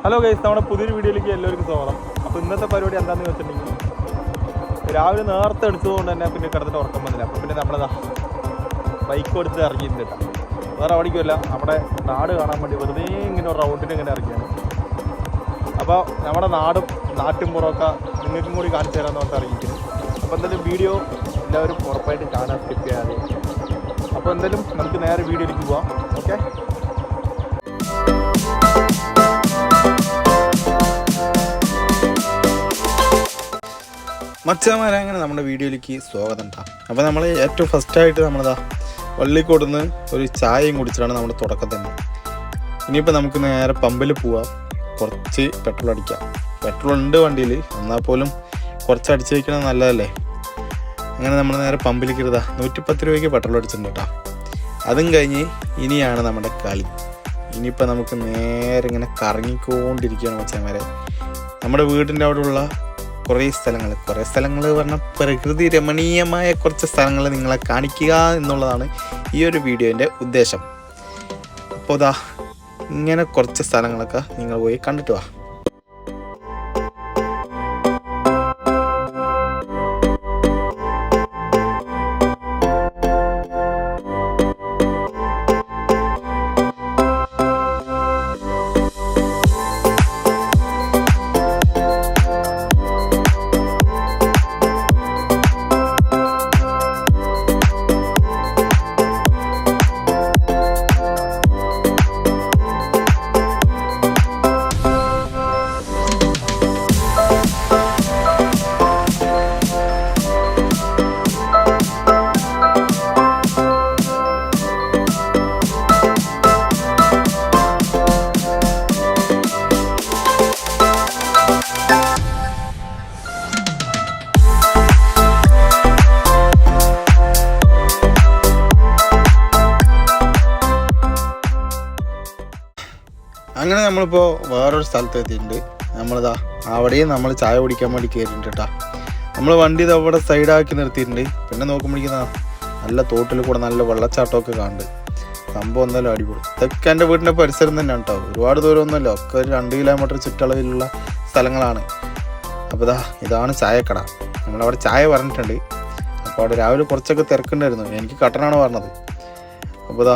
Hello guys, നമ്മുടെ പുതിയൊരു വീഡിയോയിലേക്ക് എല്ലാവർക്കും സ്വാഗതം. അപ്പോൾ ഇന്നത്തെ പരിപാടി എന്താണെന്ന് വെച്ചിട്ടുണ്ടെങ്കിൽ രാവിലെ നേരത്തെ എടുത്തതുകൊണ്ട് തന്നെ പിന്നെ കിടന്നിട്ട് ഉറക്കം വന്നില്ല. അപ്പോൾ പിന്നെ നമ്മളതാ ബൈക്ക് എടുത്ത് ഇറങ്ങിയിട്ടുണ്ട് കേട്ടോ. വേറെ അവിടേക്കുമല്ല, നമ്മുടെ നാട് കാണാൻ വേണ്ടി വെറുതെ ഇങ്ങനെ ഒരു റൗണ്ടിന് ഇങ്ങനെ ഇറങ്ങിയാണ്. അപ്പോൾ നമ്മുടെ നാട്ടും പുറമൊക്കെ നിങ്ങൾക്കും കൂടി കാണിച്ചു തരാമെന്ന് പറഞ്ഞിട്ട് ഇറങ്ങിയിരിക്കുന്നു. അപ്പോൾ എന്തായാലും വീഡിയോ എല്ലാവരും ഉറപ്പായിട്ട് കാണാൻ സ്കിപ്പ് ചെയ്യാതെ. അപ്പോൾ എന്തായാലും നമുക്ക് നേരെ വീഡിയോയിലേക്ക് പോവാം. ഓക്കെ, മച്ചാമാരെ, അങ്ങനെ നമ്മുടെ വീഡിയോയിലേക്ക് സ്വാഗതം കേട്ടോ. അപ്പോൾ നമ്മൾ ഏറ്റവും ഫസ്റ്റായിട്ട് നമ്മളിതാ വള്ളിക്കോടുന്ന് ഒരു ചായയും കുടിച്ചിട്ടാണ് നമ്മുടെ തുടക്കം തന്നെ. ഇനിയിപ്പോൾ നമുക്ക് നേരെ പമ്പിൽ പോവാം, കുറച്ച് പെട്രോൾ അടിക്കാം. പെട്രോൾ ഉണ്ട് വണ്ടിയിൽ, എന്നാൽ പോലും കുറച്ച് അടിച്ച് വയ്ക്കണത് നല്ലതല്ലേ. അങ്ങനെ നമ്മൾ നേരെ പമ്പിലേക്ക് ഇരുതാ 110 രൂപയ്ക്ക് പെട്രോൾ അടിച്ചിട്ടുണ്ട് കേട്ടോ. അതും കഴിഞ്ഞ് ഇനിയാണ് നമ്മുടെ കളി. ഇനിയിപ്പോൾ നമുക്ക് നേരെ ഇങ്ങനെ കറങ്ങിക്കൊണ്ടിരിക്കുകയാണ് മച്ചാമാരെ. നമ്മുടെ വീടിൻ്റെ അവിടെയുള്ള കുറേ സ്ഥലങ്ങൾ പറഞ്ഞാൽ പ്രകൃതി രമണീയമായ കുറച്ച് സ്ഥലങ്ങൾ നിങ്ങളെ കാണിക്കുക എന്നുള്ളതാണ് ഈ ഒരു വീഡിയോൻ്റെ ഉദ്ദേശം. അപ്പോൾ ഇതാ ഇങ്ങനെ കുറച്ച് സ്ഥലങ്ങളൊക്കെ നിങ്ങൾ പോയി കണ്ടിട്ട് വാ. അങ്ങനെ നമ്മളിപ്പോൾ വേറൊരു സ്ഥലത്ത് എത്തിയിട്ടുണ്ട്. നമ്മളിതാ അവിടെയും നമ്മൾ ചായ കുടിക്കാൻ വേണ്ടി കയറിയിട്ടുണ്ട് കേട്ടോ. നമ്മൾ വണ്ടി ഇത് അവിടെ സൈഡാക്കി നിർത്തിയിട്ടുണ്ട്. പിന്നെ നോക്കുമ്പോഴേക്കുന്ന നല്ല തോട്ടിൽ കൂടെ നല്ല വെള്ളച്ചാട്ടമൊക്കെ കാണുന്നുണ്ട്. സംഭവം എന്തായാലും അടിപൊളി. ഇതൊക്കെ എൻ്റെ വീടിൻ്റെ പരിസരം തന്നെയാണ് കേട്ടോ. ഒരുപാട് ദൂരമൊന്നുമല്ല, ഒക്കെ ഒരു 2 കിലോമീറ്റർ ചുറ്റളവിലുള്ള സ്ഥലങ്ങളാണ്. അപ്പോൾ ഇതാണ് ചായക്കട. നമ്മളവിടെ ചായ പറഞ്ഞിട്ടുണ്ട്. അപ്പോൾ അവിടെ രാവിലെ കുറച്ചൊക്കെ തിരക്കുണ്ടായിരുന്നു. എനിക്ക് കട്ടനാണ് പറഞ്ഞത്. അപ്പോൾ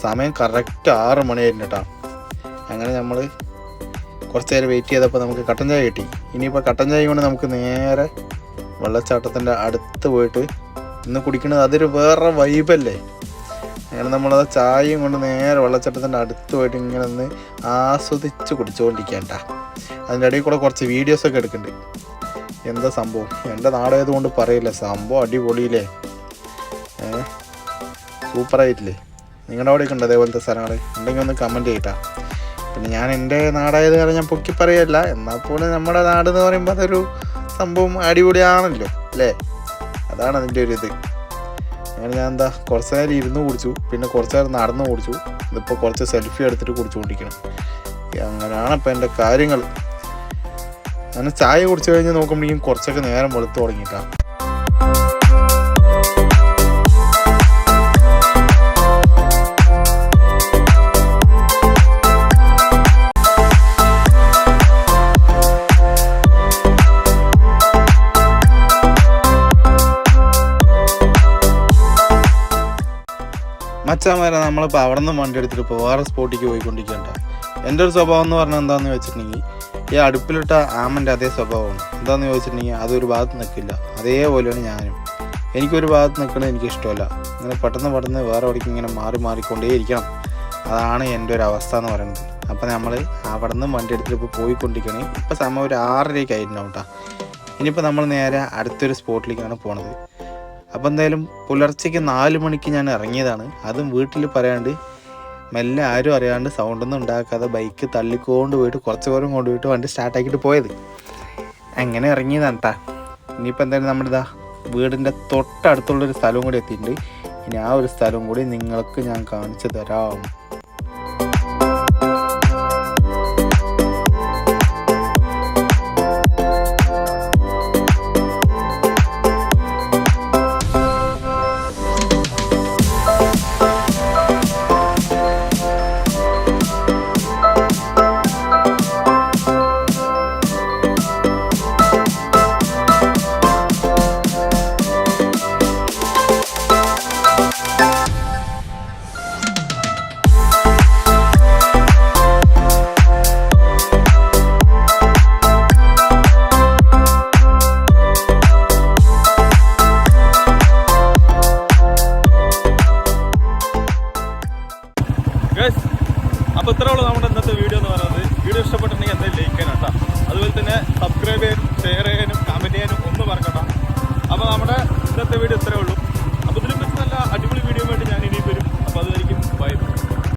സമയം കറക്റ്റ് 6 മണിയായിരുന്നു കേട്ടോ. അങ്ങനെ നമ്മൾ കുറച്ച് നേരം വെയിറ്റ് ചെയ്തപ്പോൾ നമുക്ക് കട്ടൻ ചായ കിട്ടി. ഇനിയിപ്പോൾ കട്ടൻ ചായ കൊണ്ട് നമുക്ക് നേരെ വെള്ളച്ചാട്ടത്തിൻ്റെ അടുത്ത് പോയിട്ട് ഇന്ന് കുടിക്കുന്നത് അതൊരു വേറെ വൈബല്ലേ. അങ്ങനെ നമ്മളത് ചായയും കൊണ്ട് നേരെ വെള്ളച്ചാട്ടത്തിൻ്റെ അടുത്ത് പോയിട്ട് ഇങ്ങനെ ഒന്ന് ആസ്വദിച്ച് കുടിച്ചുകൊണ്ടിരിക്കാൻ കേട്ടോ. അതിൻ്റെ ഇടയിൽ കൂടെ കുറച്ച് വീഡിയോസൊക്കെ എടുക്കുന്നുണ്ട്. എന്താ സംഭവം, എൻ്റെ നാടായതുകൊണ്ട് പറയില്ല, സംഭവം അടിപൊളിയില്ലേ, സൂപ്പറായിട്ടില്ലേ. നിങ്ങളുടെ അവിടെയൊക്കെ ഉണ്ട് അതേപോലത്തെ സ്ഥലങ്ങൾ ഉണ്ടെങ്കിൽ ഒന്ന് കമൻറ്റ് ചെയ്യട്ടാ. പിന്നെ ഞാൻ എൻ്റെ നാടായത് കാരണം ഞാൻ പൊക്കി പറയല്ല, എന്നാൽ പോലും നമ്മുടെ നാട് എന്ന് പറയുമ്പോൾ അതൊരു സംഭവം അടിപൊളിയാണല്ലോ അല്ലേ. അതാണ് അതിൻ്റെ ഒരു ഇത്. അങ്ങനെ ഞാൻ കുറച്ച് നേരം ഇരുന്ന് കുടിച്ചു, പിന്നെ കുറച്ച് നേരം നടന്ന് കുടിച്ചു. ഇതിപ്പോൾ കുറച്ച് സെൽഫി എടുത്തിട്ട് കുടിച്ചുകൊണ്ടിരിക്കണം. അങ്ങനെയാണ് ഇപ്പം എൻ്റെ കാര്യങ്ങൾ. അങ്ങനെ ചായ കുടിച്ചു കഴിഞ്ഞ് നോക്കുമ്പോഴേക്കും കുറച്ചൊക്കെ നേരം വെളുത്ത് തുടങ്ങിയിട്ടാണ്. മച്ചാമാരെ, നമ്മളിപ്പോൾ അവിടെ നിന്ന് വണ്ടി എടുത്തിട്ട് ഇപ്പോൾ വേറെ സ്പോട്ടിലേക്ക് പോയിക്കൊണ്ടിരിക്കേണ്ട. എൻ്റെ ഒരു സ്വഭാവം എന്ന് പറഞ്ഞാൽ എന്താണെന്ന് വെച്ചിട്ടുണ്ടെങ്കിൽ ഈ അടുപ്പിലിട്ട ആമൻ്റെ അതേ സ്വഭാവമാണ്. എന്താണെന്ന് ചോദിച്ചിട്ടുണ്ടെങ്കിൽ അതൊരു ഭാഗത്ത് നിൽക്കില്ല. അതേപോലെയാണ് ഞാനും. എനിക്കൊരു ഭാഗത്ത് നിൽക്കുന്നത് എനിക്കിഷ്ടമല്ല. ഇങ്ങനെ പെട്ടെന്ന് വേറെ എവിടേക്ക് ഇങ്ങനെ മാറിക്കൊണ്ടേയിരിക്കണം. അതാണ് എൻ്റെ ഒരു അവസ്ഥ എന്ന് പറയുന്നത്. അപ്പോൾ നമ്മൾ അവിടെ നിന്ന് വണ്ടി എടുത്തിട്ട് ഇപ്പോൾ പോയിക്കൊണ്ടിരിക്കുകയാണ്. ഇപ്പോൾ സമയം ഒരു 6:30 ആയിട്ടുണ്ടാവും കേട്ടോ. ഇനിയിപ്പോൾ നമ്മൾ നേരെ അടുത്തൊരു സ്പോട്ടിലേക്കാണ് പോണത്. അപ്പോൾ എന്തായാലും പുലർച്ചയ്ക്ക് 4 മണിക്ക് ഞാൻ ഇറങ്ങിയതാണ്. അതും വീട്ടിൽ പറയാണ്ട് മെല്ലെ, ആരും അറിയാണ്ട്, സൗണ്ടൊന്നും ഉണ്ടാക്കാതെ ബൈക്ക് തള്ളിക്കൊണ്ട് പോയിട്ട് കുറച്ച് ദൂരം കൊണ്ടുപോയിട്ട് വണ്ടി സ്റ്റാർട്ടാക്കിയിട്ട് പോയത്. അങ്ങനെ ഇറങ്ങിയതാണ് കേട്ടോ. ഇനിയിപ്പോൾ എന്തായാലും നമ്മുടെ വീടിൻ്റെ തൊട്ടടുത്തുള്ളൊരു സ്ഥലവും കൂടി എത്തിയിട്ടുണ്ട്. ഇനി ആ ഒരു സ്ഥലവും കൂടി നിങ്ങൾക്ക് ഞാൻ കാണിച്ചു തരാം. അപ്പോൾ ഇത്രേ ഉള്ളൂ നമ്മുടെ ഇന്നത്തെ വീഡിയോ എന്ന് പറയുന്നത്. വീഡിയോ ഇഷ്ടപ്പെട്ടിട്ടുണ്ടെങ്കിൽ എന്തായാലും ലൈക്ക് ചെയ്യണം കേട്ടോ. അതുപോലെ തന്നെ സബ്സ്ക്രൈബ് ചെയ്യാനും ഷെയർ ചെയ്യാനും കമൻറ്റ് ചെയ്യാനും ഒന്നും മറക്കണ്ട. അപ്പോൾ നമ്മുടെ ഇന്നത്തെ വീഡിയോ ഇത്രേ ഉള്ളൂ. അപ്പോൾ ഇതിലും വെച്ച് നല്ല അടിപൊളി വീഡിയോ ആയിട്ട് ഞാൻ ഇനിയും വരും. അപ്പോൾ അതുവരെയും ബൈ.